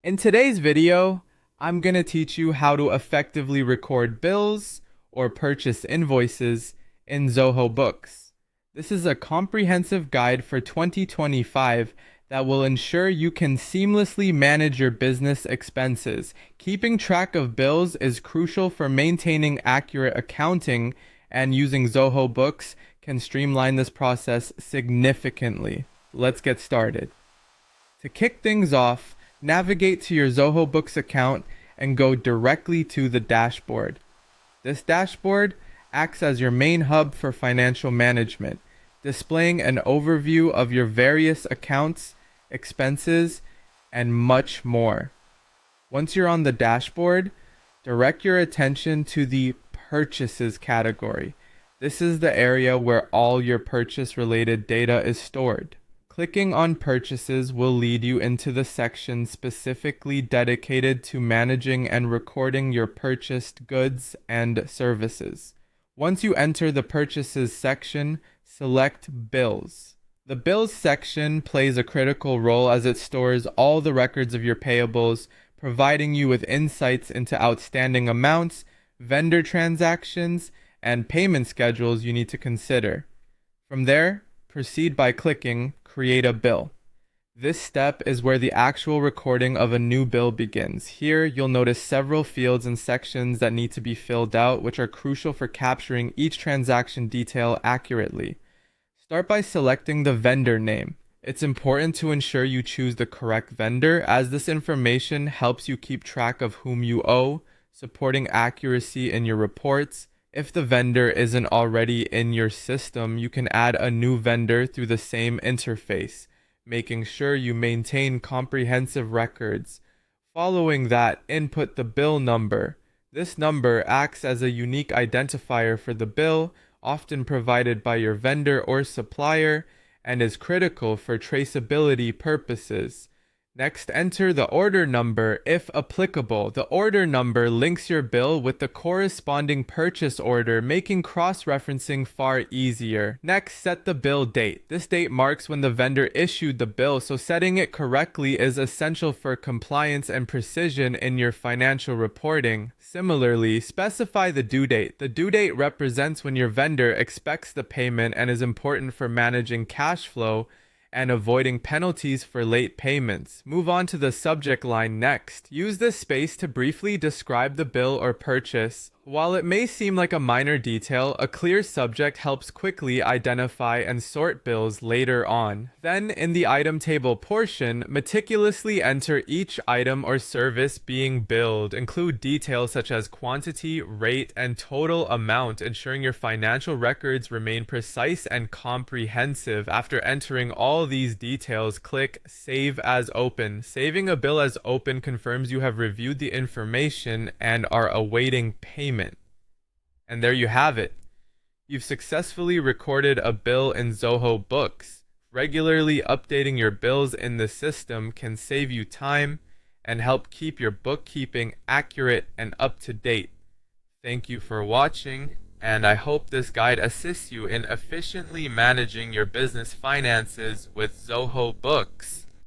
In today's video, I'm going to teach you how to effectively record bills or purchase invoices in Zoho Books. This is a comprehensive guide for 2025 that will ensure you can seamlessly manage your business expenses. Keeping track of bills is crucial for maintaining accurate accounting, and using Zoho Books can streamline this process significantly. Let's get started. To kick things off, navigate to your Zoho Books account and go directly to the dashboard. This dashboard acts as your main hub for financial management, displaying an overview of your various accounts, expenses, and much more. Once you're on the dashboard, direct your attention to the Purchases category. This is the area where all your purchase-related data is stored. Clicking on Purchases will lead you into the section specifically dedicated to managing and recording your purchased goods and services. Once you enter the Purchases section, select Bills. The Bills section plays a critical role as it stores all the records of your payables, providing you with insights into outstanding amounts, vendor transactions, and payment schedules you need to consider. From there, proceed by clicking Create a Bill. This step is where the actual recording of a new bill begins. Here, you'll notice several fields and sections that need to be filled out, which are crucial for capturing each transaction detail accurately. Start by selecting the vendor name. It's important to ensure you choose the correct vendor, as this information helps you keep track of whom you owe, supporting accuracy in your reports. If the vendor isn't already in your system, you can add a new vendor through the same interface, making sure you maintain comprehensive records. Following that, input the bill number. This number acts as a unique identifier for the bill, often provided by your vendor or supplier, and is critical for traceability purposes. Next, enter the order number if applicable. The order number links your bill with the corresponding purchase order, making cross-referencing far easier. Next, set the bill date. This date marks when the vendor issued the bill, so setting it correctly is essential for compliance and precision in your financial reporting. Similarly, specify the due date. The due date represents when your vendor expects the payment and is important for managing cash flow and avoiding penalties for late payments. Move on to the subject line next. Use this space to briefly describe the bill or purchase. While it may seem like a minor detail, a clear subject helps quickly identify and sort bills later on. Then, in the item table portion, meticulously enter each item or service being billed. Include details such as quantity, rate, and total amount, ensuring your financial records remain precise and comprehensive. After entering all these details, click Save as Open. Saving a bill as open confirms you have reviewed the information and are awaiting payment. And there you have it. You've successfully recorded a bill in Zoho Books. Regularly updating your bills in the system can save you time and help keep your bookkeeping accurate and up to date. Thank you for watching, and I hope this guide assists you in efficiently managing your business finances with Zoho Books.